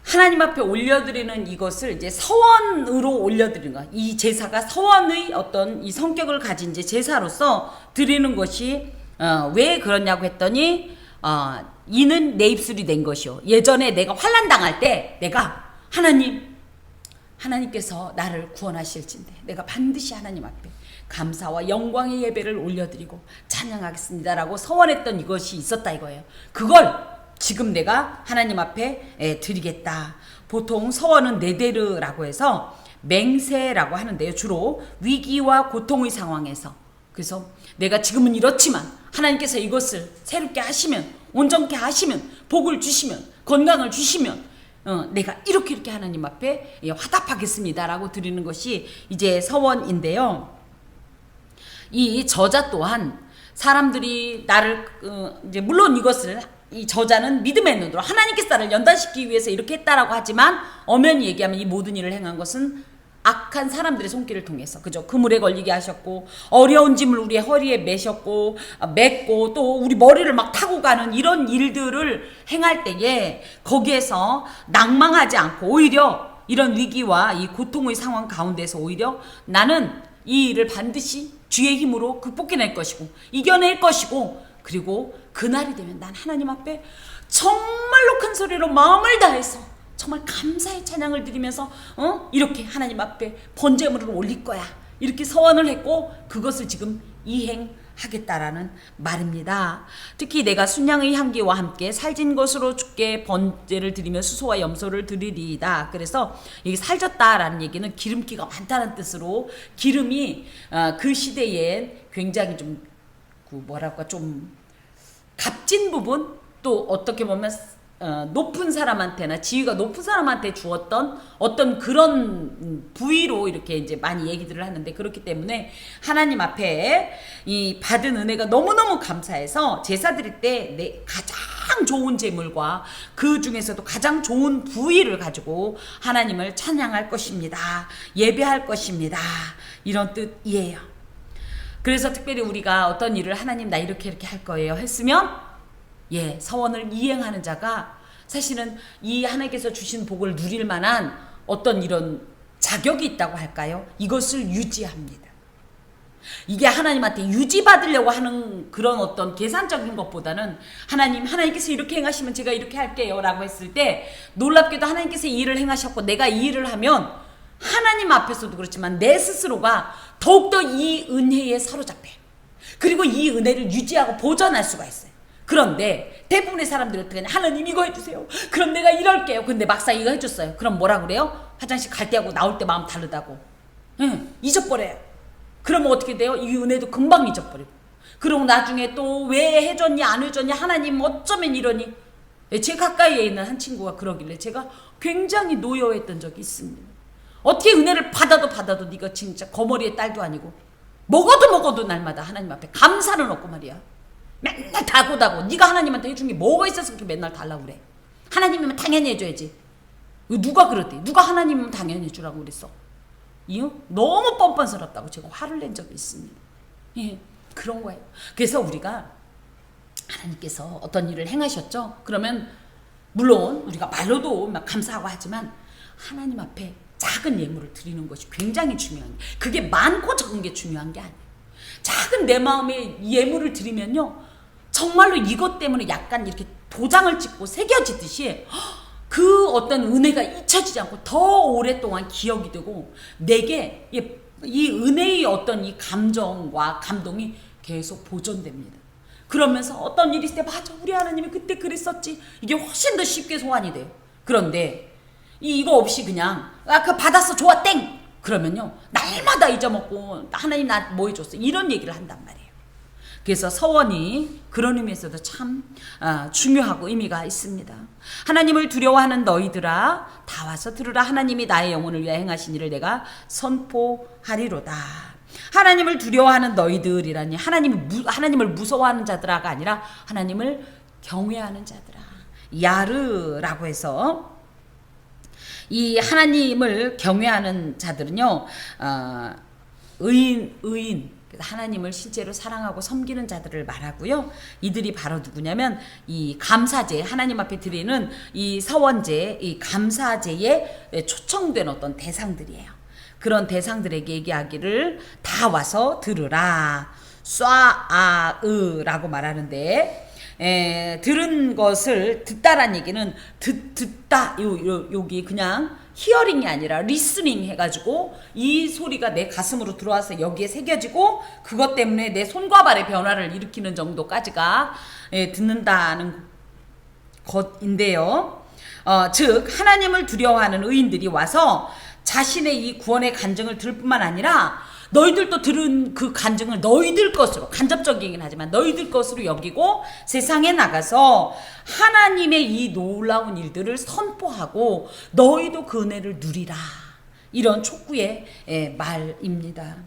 하나님 앞에 올려드리는 이것을 이제 서원으로 올려드리는 거. 이 제사가 서원의 어떤 이 성격을 가진 이제 제사로서 드리는 것이 왜 그러냐고 했더니 이는 내 입술이 낸 것이요. 예전에 내가 환난 당할 때 내가 하나님께서 나를 구원하실진데 내가 반드시 하나님 앞에 감사와 영광의 예배를 올려드리고 찬양하겠습니다라고 서원했던 이것이 있었다 이거예요. 그걸 지금 내가 하나님 앞에 드리겠다. 보통 서원은 네데르라고 해서 맹세라고 하는데요. 주로 위기와 고통의 상황에서 그래서 내가 지금은 이렇지만 하나님께서 이것을 새롭게 하시면 온전케 하시면 복을 주시면 건강을 주시면 내가 이렇게 하나님 앞에 화답하겠습니다라고 드리는 것이 이제 서원인데요. 이 저자 또한 사람들이 나를 이제 물론 이것을 이 저자는 믿음의 눈으로 하나님께서 나를 연단시키기 위해서 이렇게 했다라고 하지만 엄연히 얘기하면 이 모든 일을 행한 것은 악한 사람들의 손길을 통해서 그죠? 그물에 걸리게 하셨고 어려운 짐을 우리의 허리에 매셨고 맸고 또 우리 머리를 막 타고 가는 이런 일들을 행할 때에 거기에서 낭망하지 않고 오히려 이런 위기와 이 고통의 상황 가운데서 오히려 나는 이 일을 반드시 주의 힘으로 극복해낼 것이고 이겨낼 것이고 그리고 그날이 되면 난 하나님 앞에 정말로 큰 소리로 마음을 다해서 정말 감사의 찬양을 드리면서 이렇게 하나님 앞에 번제물을 올릴 거야. 이렇게 서원을 했고 그것을 지금 이행하겠다라는 말입니다. 특히 내가 순양의 향기와 함께 살진 것으로 주께 번제를 드리며 수소와 염소를 드리리이다. 그래서 이게 살졌다라는 얘기는 기름기가 많다는 뜻으로 기름이 그 시대에 굉장히 좀 뭐랄까 좀 값진 부분 또 어떻게 보면 높은 사람한테나 지위가 높은 사람한테 주었던 어떤 그런 부위로 이렇게 이제 많이 얘기들을 하는데 그렇기 때문에 하나님 앞에 이 받은 은혜가 너무너무 감사해서 제사 드릴 때 내 가장 좋은 제물과 그 중에서도 가장 좋은 부위를 가지고 하나님을 찬양할 것입니다. 예배할 것입니다. 이런 뜻이에요. 그래서 특별히 우리가 어떤 일을 하나님 나 이렇게 할 거예요 했으면 서원을 이행하는 자가 사실은 이 하나님께서 주신 복을 누릴 만한 어떤 이런 자격이 있다고 할까요? 이것을 유지합니다. 이게 하나님한테 유지받으려고 하는 그런 어떤 계산적인 것보다는 하나님께서 이렇게 행하시면 제가 이렇게 할게요 라고 했을 때 놀랍게도 하나님께서 이 일을 행하셨고 내가 이 일을 하면 하나님 앞에서도 그렇지만 내 스스로가 더욱더 이 은혜에 사로잡혀 그리고 이 은혜를 유지하고 보존할 수가 있어요. 그런데 대부분의 사람들이 어떻게 하냐, 하나님 이거 해주세요. 그럼 내가 이럴게요. 근데 막상 이거 해줬어요. 그럼 뭐라 그래요? 화장실 갈 때하고 나올 때 마음 다르다고. 잊어버려요. 그러면 어떻게 돼요? 이 은혜도 금방 잊어버리고. 그러고 나중에 또 왜 해줬니 안 해줬니 하나님 어쩌면 이러니. 제 가까이에 있는 한 친구가 그러길래 제가 굉장히 노여했던 적이 있습니다. 어떻게 은혜를 받아도 네가 진짜 거머리의 딸도 아니고 먹어도 날마다 하나님 앞에 감사는 없고 말이야. 맨날 다고 네가 하나님한테 해준 게 뭐가 있어서 그렇게 맨날 달라고 그래. 하나님이면 당연히 해줘야지. 누가 그랬대? 누가 하나님이면 당연히 해주라고 그랬어? 이유? 너무 뻔뻔스럽다고 제가 화를 낸 적이 있습니다. 그런 거예요. 그래서 우리가 하나님께서 어떤 일을 행하셨죠? 그러면 물론 우리가 말로도 막 감사하고 하지만 하나님 앞에 작은 예물을 드리는 것이 굉장히 중요한 거예요. 그게 많고 적은 게 중요한 게 아니에요. 작은 내 마음에 예물을 드리면요 정말로 이것 때문에 약간 이렇게 도장을 찍고 새겨지듯이 그 어떤 은혜가 잊혀지지 않고 더 오랫동안 기억이 되고 내게 이 은혜의 어떤 이 감정과 감동이 계속 보존됩니다. 그러면서 어떤 일이 있을 때 맞아 우리 하나님이 그때 그랬었지 이게 훨씬 더 쉽게 소환이 돼요. 그런데 이거 없이 그냥 그 받았어 좋아 땡 그러면요 날마다 잊어먹고 하나님 나 뭐 해줬어 이런 얘기를 한단 말이에요. 그래서 서원이 그런 의미에서도 참 중요하고 의미가 있습니다. 하나님을 두려워하는 너희들아 다 와서 들으라. 하나님이 나의 영혼을 위하여 행하신 일을 내가 선포하리로다. 하나님을 두려워하는 너희들이라니 하나님을 무서워하는 자들아가 아니라 하나님을 경외하는 자들아. 야르라고 해서 이 하나님을 경외하는 자들은요 의인 하나님을 실제로 사랑하고 섬기는 자들을 말하고요. 이들이 바로 누구냐면 이 감사제 하나님 앞에 드리는 이 서원제 이 감사제에 초청된 어떤 대상들이에요. 그런 대상들에게 얘기하기를 다 와서 들으라. 쏴아으라고 말하는데 들은 것을 듣다란 얘기는 듣다 여기 그냥 히어링이 아니라 리스닝 해가지고 이 소리가 내 가슴으로 들어와서 여기에 새겨지고 그것 때문에 내 손과 발의 변화를 일으키는 정도까지가 듣는다는 것인데요. 즉 하나님을 두려워하는 의인들이 와서 자신의 이 구원의 간증을 들을 뿐만 아니라 너희들도 들은 그 간증을 너희들 것으로 간접적이긴 하지만 너희들 것으로 여기고 세상에 나가서 하나님의 이 놀라운 일들을 선포하고 너희도 그 은혜를 누리라. 이런 촉구의 말입니다.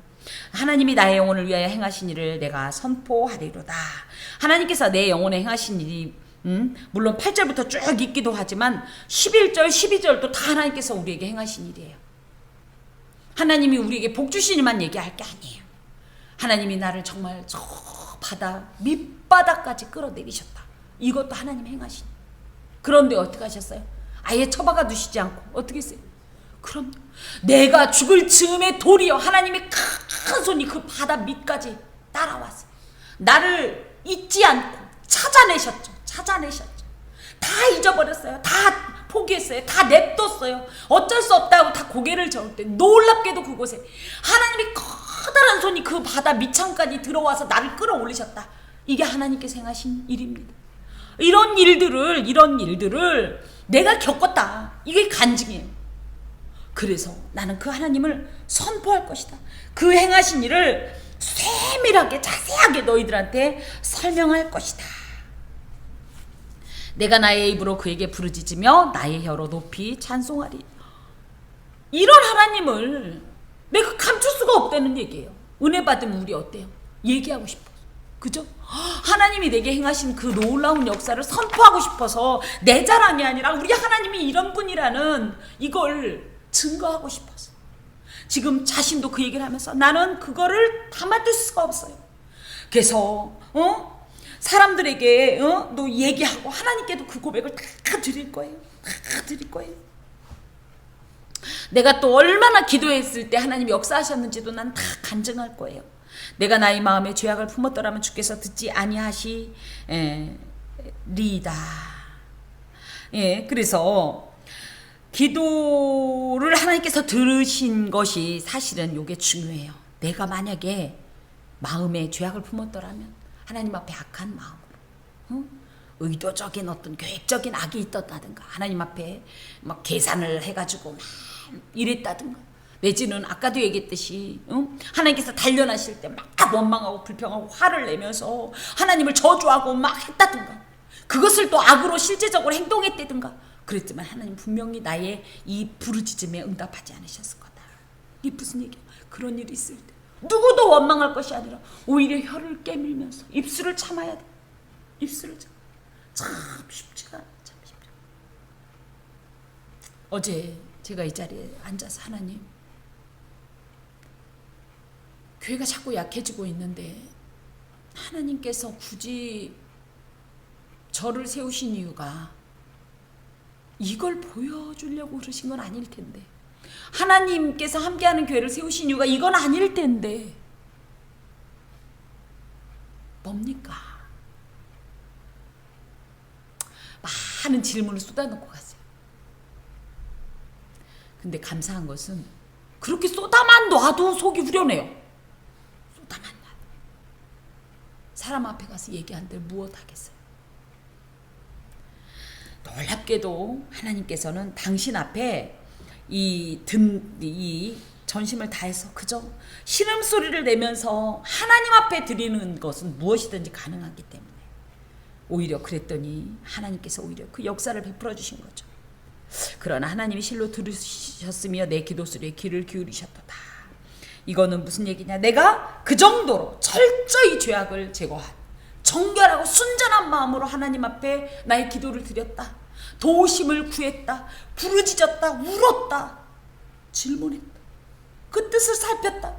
하나님이 나의 영혼을 위하여 행하신 일을 내가 선포하리로다. 하나님께서 내 영혼에 행하신 일이 물론 8절부터 쭉 있기도 하지만 11절, 12절도 다 하나님께서 우리에게 행하신 일이에요. 하나님이 우리에게 복 주시니만 얘기할 게 아니에요. 하나님이 나를 정말 저 바다 밑바닥까지 끌어내리셨다. 이것도 하나님 행하신. 그런데 어떻게 하셨어요? 아예 처박아 두시지 않고 어떻게 했어요? 그럼 내가 죽을 즈음에 도리어 하나님의 큰 손이 그 바다 밑까지 따라왔어요. 나를 잊지 않고 찾아내셨죠. 다 잊어버렸어요. 다 포기했어요. 다 냅뒀어요. 어쩔 수 없다고 다 고개를 저을 때 놀랍게도 그곳에 하나님의 커다란 손이 그 바다 밑창까지 들어와서 나를 끌어올리셨다. 이게 하나님께서 행하신 일입니다. 이런 일들을 내가 겪었다. 이게 간증이에요. 그래서 나는 그 하나님을 선포할 것이다. 그 행하신 일을 세밀하게 자세하게 너희들한테 설명할 것이다. 내가 나의 입으로 그에게 부르짖으며 나의 혀로 높이 찬송하리. 이런 하나님을 내가 감출 수가 없다는 얘기예요. 은혜 받으면 우리 어때요? 얘기하고 싶어서. 그죠? 하나님이 내게 행하신 그 놀라운 역사를 선포하고 싶어서 내 자랑이 아니라 우리 하나님이 이런 분이라는 이걸 증거하고 싶어서. 지금 자신도 그 얘기를 하면서 나는 그거를 담아둘 수가 없어요. 그래서 사람들에게 또 얘기하고 하나님께도 그 고백을 다 드릴 거예요. 다 드릴 거예요. 내가 또 얼마나 기도했을 때 하나님이 역사하셨는지도 난 다 간증할 거예요. 내가 나의 마음에 죄악을 품었더라면 주께서 듣지 아니하시리이다. 그래서 기도를 하나님께서 들으신 것이 사실은 이게 중요해요. 내가 만약에 마음에 죄악을 품었더라면 하나님 앞에 악한 마음으로 의도적인 어떤 계획적인 악이 있었다든가 하나님 앞에 막 계산을 해가지고 막 이랬다든가 내지는 아까도 얘기했듯이 하나님께서 단련하실 때 막 원망하고 불평하고 화를 내면서 하나님을 저주하고 막 했다든가 그것을 또 악으로 실제적으로 행동했다든가 그랬지만 하나님 분명히 나의 이 부르짖음에 응답하지 않으셨을 거다. 이게 무슨 얘기야? 그런 일이 있을 때 누구도 원망할 것이 아니라 오히려 혀를 깨밀면서 입술을 참아야 돼. 입술을 참 쉽지가 않아. 참 쉽지. 어제 제가 이 자리에 앉아서 하나님 교회가 자꾸 약해지고 있는데 하나님께서 굳이 저를 세우신 이유가 이걸 보여주려고 그러신 건 아닐 텐데 하나님께서 함께하는 교회를 세우신 이유가 이건 아닐 텐데 뭡니까? 많은 질문을 쏟아놓고 갔어요. 근데 감사한 것은 그렇게 쏟아만 놔도 속이 후련해요. 쏟아만 놔도 사람 앞에 가서 얘기한들 무엇 하겠어요? 놀랍게도 하나님께서는 당신 앞에 이 전심을 다해서 그저 신음소리를 내면서 하나님 앞에 드리는 것은 무엇이든지 가능하기 때문에 오히려 그랬더니 하나님께서 오히려 그 역사를 베풀어 주신 거죠. 그러나 하나님이 실로 들으셨으며 내 기도 소리에 귀를 기울이셨도다. 이거는 무슨 얘기냐? 내가 그 정도로 철저히 죄악을 제거한 정결하고 순전한 마음으로 하나님 앞에 나의 기도를 드렸다. 도우심을 구했다. 부르짖었다. 울었다. 질문했다. 그 뜻을 살폈다.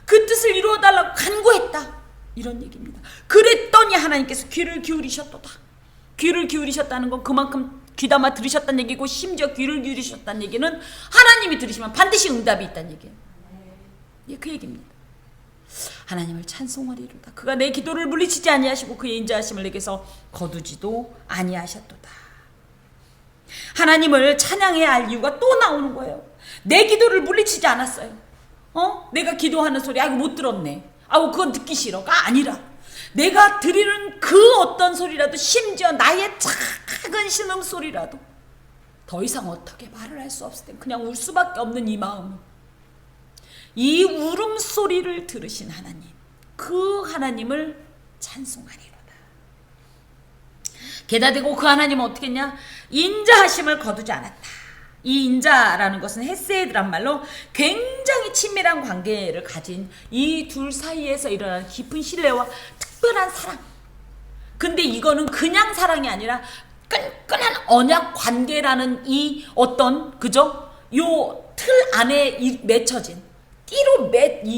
그 뜻을 이루어달라고 간구했다. 이런 얘기입니다. 그랬더니 하나님께서 귀를 기울이셨도다. 귀를 기울이셨다는 건 그만큼 귀담아 들으셨다는 얘기고 심지어 귀를 기울이셨다는 얘기는 하나님이 들으시면 반드시 응답이 있다는 얘기예요. 예, 그 얘기입니다. 하나님을 찬송하리로다. 그가 내 기도를 물리치지 아니하시고 그의 인자하심을 내게서 거두지도 아니하셨도다. 하나님을 찬양해야 할 이유가 또 나오는 거예요. 내 기도를 물리치지 않았어요. 내가 기도하는 소리 아이고 못 들었네. 아우 그건 듣기 싫어가 아니라 내가 드리는 그 어떤 소리라도 심지어 나의 작은 신음소리라도 더 이상 어떻게 말을 할 수 없을 땐 그냥 울 수밖에 없는 이 마음, 이 울음소리를 들으신 하나님, 그 하나님을 찬송하리로다. 게다 대고 그 하나님은 어떻게 했냐? 인자하심을 거두지 않았다. 이 인자라는 것은 헤세드란 말로 굉장히 친밀한 관계를 가진 이 둘 사이에서 일어나는 깊은 신뢰와 특별한 사랑. 근데 이거는 그냥 사랑이 아니라 끈끈한 언약 관계라는 이 어떤 그죠? 요 틀 안에 맺혀진 띠로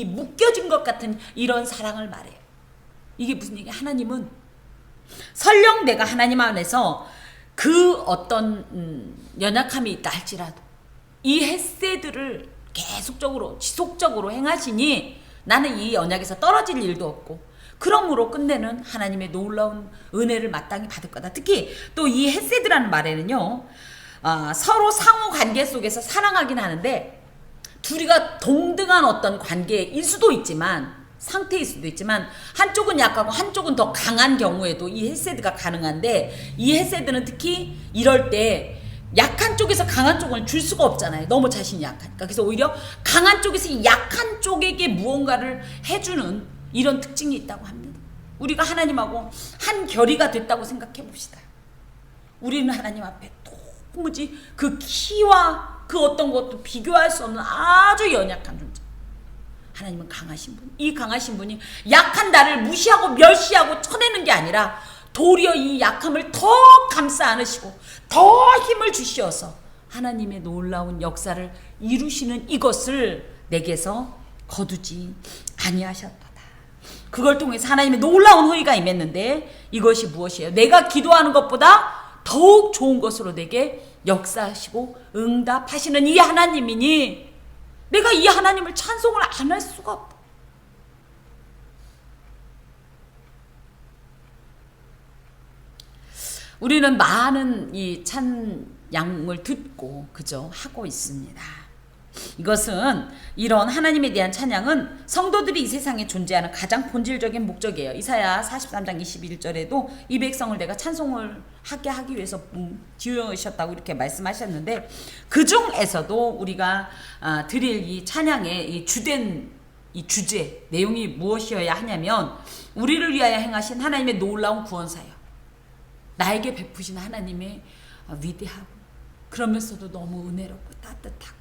묶여진 것 같은 이런 사랑을 말해요. 이게 무슨 얘기야? 하나님은 설령 내가 하나님 안에서 그 어떤 연약함이 있다 할지라도 이 헤세드를 계속적으로 지속적으로 행하시니 나는 이 언약에서 떨어질 일도 없고 그러므로 끝내는 하나님의 놀라운 은혜를 마땅히 받을 거다. 특히 또 이 헤세드라는 말에는요 서로 상호 관계 속에서 사랑하긴 하는데 둘이가 동등한 어떤 관계일 수도 있지만 상태일 수도 있지만 한쪽은 약하고 한쪽은 더 강한 경우에도 이 헤세드가 가능한데 이 헤세드는 특히 이럴 때 약한 쪽에서 강한 쪽을 줄 수가 없잖아요. 너무 자신이 약하니까. 그래서 오히려 강한 쪽에서 약한 쪽에게 무언가를 해주는 이런 특징이 있다고 합니다. 우리가 하나님하고 한 결의가 됐다고 생각해 봅시다. 우리는 하나님 앞에 도무지 그 키와 그 어떤 것도 비교할 수 없는 아주 연약한 존재. 하나님은 강하신 분. 이 강하신 분이 약한 나를 무시하고 멸시하고 쳐내는 게 아니라 도리어 이 약함을 더 감싸 안으시고 더 힘을 주시어서 하나님의 놀라운 역사를 이루시는 이것을 내게서 거두지 아니하셨도다. 그걸 통해서 하나님의 놀라운 호의가 임했는데 이것이 무엇이에요? 내가 기도하는 것보다 더욱 좋은 것으로 내게 역사하시고 응답하시는 이 하나님이니 내가 이 하나님을 찬송을 안 할 수가 없다. 우리는 많은 이 찬양을 듣고 그저 하고 있습니다. 이것은 이런 하나님에 대한 찬양은 성도들이 이 세상에 존재하는 가장 본질적인 목적이에요. 이사야 43장 21절에도 이 백성을 내가 찬송을 하게 하기 위해서 지으셨다고 이렇게 말씀하셨는데 그 중에서도 우리가 드릴 이 찬양의 이 주된 이 주제 내용이 무엇이어야 하냐면 우리를 위하여 행하신 하나님의 놀라운 구원사요. 나에게 베푸신 하나님의 위대하고 그러면서도 너무 은혜롭고 따뜻하고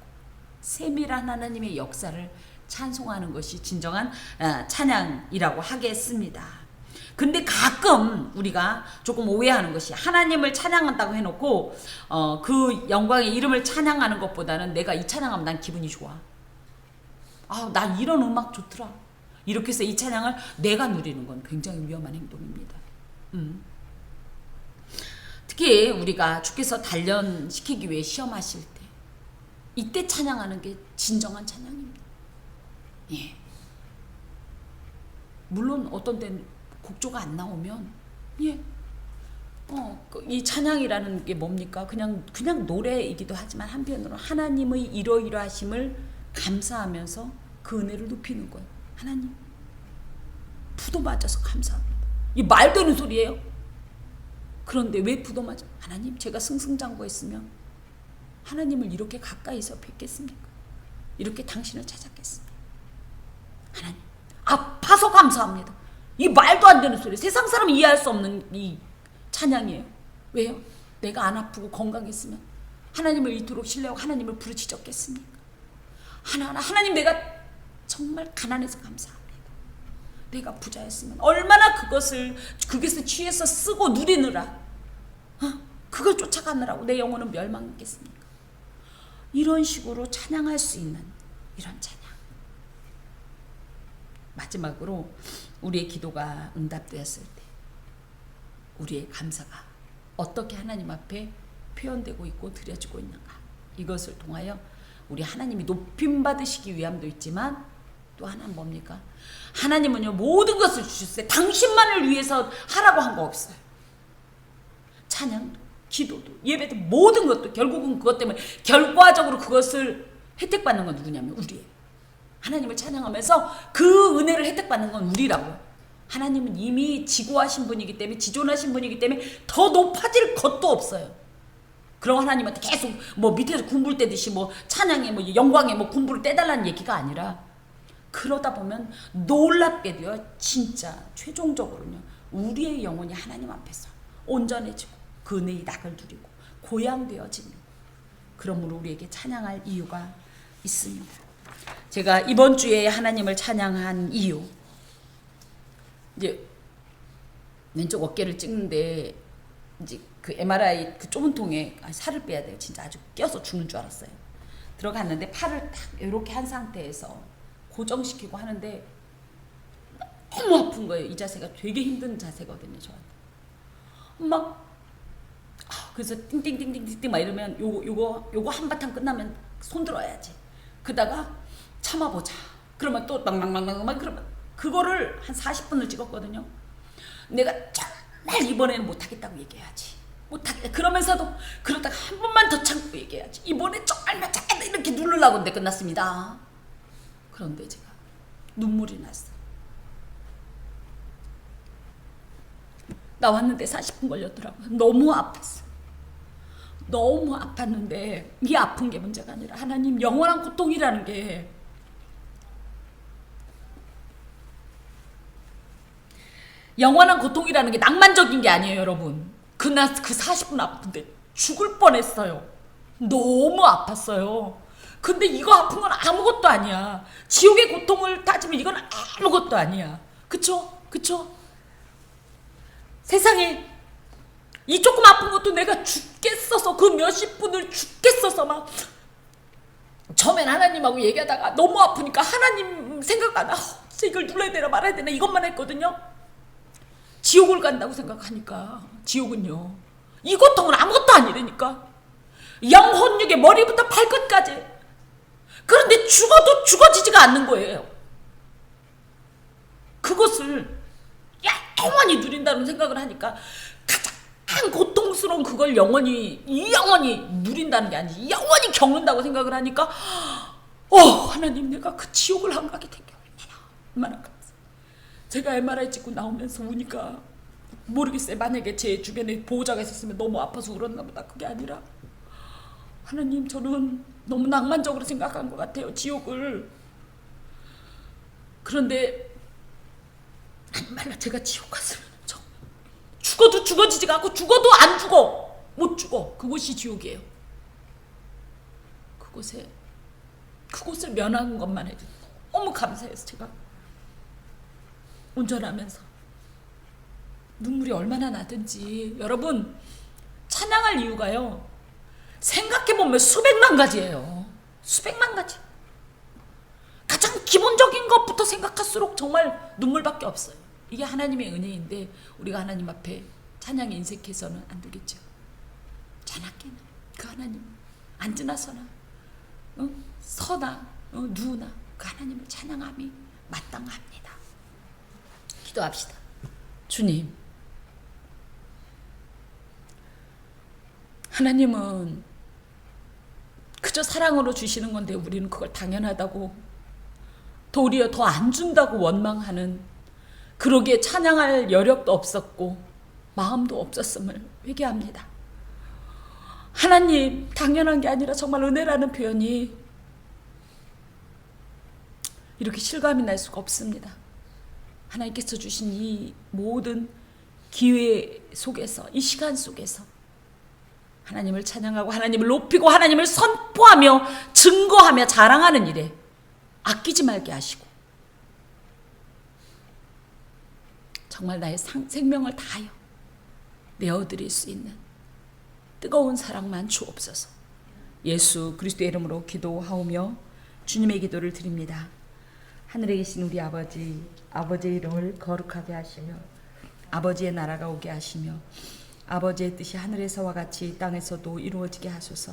세밀한 하나님의 역사를 찬송하는 것이 진정한 찬양이라고 하겠습니다. 근데 가끔 우리가 조금 오해하는 것이 하나님을 찬양한다고 해놓고 그 영광의 이름을 찬양하는 것보다는 내가 이 찬양하면 난 기분이 좋아. 나 이런 음악 좋더라. 이렇게 해서 이 찬양을 내가 누리는 건 굉장히 위험한 행동입니다. 특히 우리가 주께서 단련시키기 위해 시험하실 때 이때 찬양하는 게 진정한 찬양입니다. 예. 물론 어떤 때는 곡조가 안 나오면 이 찬양이라는 게 뭡니까? 그냥 노래이기도 하지만 한편으로는 하나님의 이러이러하심을 감사하면서 그 은혜를 높이는 거예요. 하나님 부도 맞아서 감사합니다. 이 말 되는 소리예요. 그런데 왜 부도 맞아? 하나님 제가 승승장구했으면 하나님을 이렇게 가까이서 뵙겠습니까? 이렇게 당신을 찾았겠습니까? 하나님 아파서 감사합니다. 이 말도 안 되는 소리, 세상 사람이 이해할 수 없는 이 찬양이에요. 왜요? 내가 안 아프고 건강했으면 하나님을 이토록 신뢰하고 하나님을 부르짖었겠습니까? 하나님 내가 정말 가난해서 감사합니다. 내가 부자였으면 얼마나 그것을 취해서 쓰고 누리느라 그걸 쫓아가느라고 내 영혼은 멸망했겠습니까? 이런 식으로 찬양할 수 있는 이런 찬양. 마지막으로 우리의 기도가 응답되었을 때 우리의 감사가 어떻게 하나님 앞에 표현되고 있고 드려지고 있는가, 이것을 통하여 우리 하나님이 높임 받으시기 위함도 있지만 또 하나는 뭡니까? 하나님은요 모든 것을 주셨어요. 당신만을 위해서 하라고 한 거 없어요. 찬양도 기도도 예배도 모든 것도 결국은 그것 때문에 결과적으로 그것을 혜택받는 건 누구냐면 우리예요. 하나님을 찬양하면서 그 은혜를 혜택받는 건 우리라고요. 하나님은 이미 지고하신 분이기 때문에, 지존하신 분이기 때문에 더 높아질 것도 없어요. 그럼 하나님한테 계속 밑에서 군부를 떼듯이 찬양에 영광에 군부를 떼달라는 얘기가 아니라, 그러다 보면 놀랍게도요 진짜 최종적으로는요 우리의 영혼이 하나님 앞에서 온전해지고 그 은혜의 낙을 누리고 고양되어지는, 그러므로 우리에게 찬양할 이유가 있습니다. 제가 이번 주에 하나님을 찬양한 이유, 이제 왼쪽 어깨를 찍는데 이제 그 MRI 그 좁은 통에 살을 빼야 돼요. 진짜 아주 껴서 죽는 줄 알았어요. 들어갔는데 팔을 딱 이렇게 한 상태에서 고정시키고 하는데 너무 아픈 거예요. 이 자세가 되게 힘든 자세거든요, 저한테. 그래서 띵띵띵띵띵띵 막 이러면 요거 한바탕 끝나면 손 들어야지. 그러다가 참아보자. 그러면 또 막 그러면 그거를 한 40분을 찍었거든요. 내가 정말 이번에는 못하겠다고 얘기해야지. 못하게. 그러면서도 그러다가 한 번만 더 참고 얘기해야지. 이번에 정말 잘했다 이렇게 누르려고 했는데 끝났습니다. 그런데 제가 눈물이 났어요. 나왔는데 40분 걸렸더라고요. 너무 아팠어요. 너무 아팠는데 이 아픈 게 문제가 아니라 하나님 영원한 고통이라는 게 낭만적인 게 아니에요, 여러분. 그날 그 40분 아픈데 죽을 뻔했어요. 너무 아팠어요. 근데 이거 아픈 건 아무것도 아니야. 지옥의 고통을 따지면 이건 아무것도 아니야. 그쵸? 세상에 이 조금 아픈 것도 내가 죽겠어서 그 몇십 분을 죽겠어서 막 처음엔 하나님하고 얘기하다가 너무 아프니까 하나님 생각하다 이걸 눌러야 되나 말아야 되나 이것만 했거든요. 지옥을 간다고 생각하니까 지옥은요 이 고통은 아무것도 아니라니까. 영혼육의 머리부터 발끝까지. 그런데 죽어도 죽어지지가 않는 거예요. 그것을 영원히 누린다는 생각을 하니까 가장 고통스러운 그걸 영원히 누린다는 게 아니지 영원히 겪는다고 생각을 하니까 하나님 내가 그 지옥을 안 가게 된 게 얼마나 감사해요. 제가 MRI 찍고 나오면서 우니까 모르겠어요. 만약에 제 주변에 보호자가 있었으면 너무 아파서 울었나 보다. 그게 아니라 하나님 저는 너무 낭만적으로 생각한 것 같아요. 지옥을. 그런데 정말로 제가 지옥 갔으면 죽어도 죽어지지가 않고 죽어도 안 죽어. 못 죽어. 그곳이 지옥이에요. 그곳을 면한 것만 해도 너무 감사해서 제가 운전하면서 눈물이 얼마나 나든지. 여러분 찬양할 이유가요 생각해보면 수백만 가지예요. 수백만 가지. 가장 기본적인 것부터 생각할수록 정말 눈물밖에 없어요. 이게 하나님의 은혜인데 우리가 하나님 앞에 찬양에 인색해서는 안 되겠죠. 자나깨나 그 하나님 앉으나 서나 서나 누우나 그 하나님을 찬양함이 마땅합니다. 기도합시다. 주님, 하나님은 그저 사랑으로 주시는 건데 우리는 그걸 당연하다고 도리어 더 안 준다고 원망하는, 그러기에 찬양할 여력도 없었고 마음도 없었음을 회개합니다. 하나님, 당연한 게 아니라 정말 은혜라는 표현이 이렇게 실감이 날 수가 없습니다. 하나님께서 주신 이 모든 기회 속에서, 이 시간 속에서 하나님을 찬양하고 하나님을 높이고 하나님을 선포하며 증거하며 자랑하는 일에 아끼지 말게 하시고 정말 나의 생명을 다하여 내어드릴 수 있는 뜨거운 사랑만 주옵소서. 예수 그리스도의 이름으로 기도하오며 주님의 기도를 드립니다. 하늘에 계신 우리 아버지, 아버지의 이름을 거룩하게 하시며 아버지의 나라가 오게 하시며 아버지의 뜻이 하늘에서와 같이 땅에서도 이루어지게 하소서.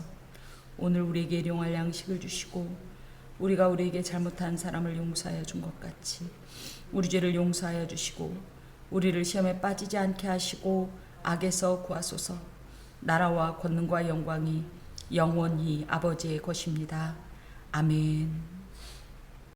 오늘 우리에게 일용할 양식을 주시고 우리가 우리에게 잘못한 사람을 용서하여 준 것 같이 우리 죄를 용서하여 주시고 우리를 시험에 빠지지 않게 하시고 악에서 구하소서. 나라와 권능과 영광이 영원히 아버지의 것입니다. 아멘.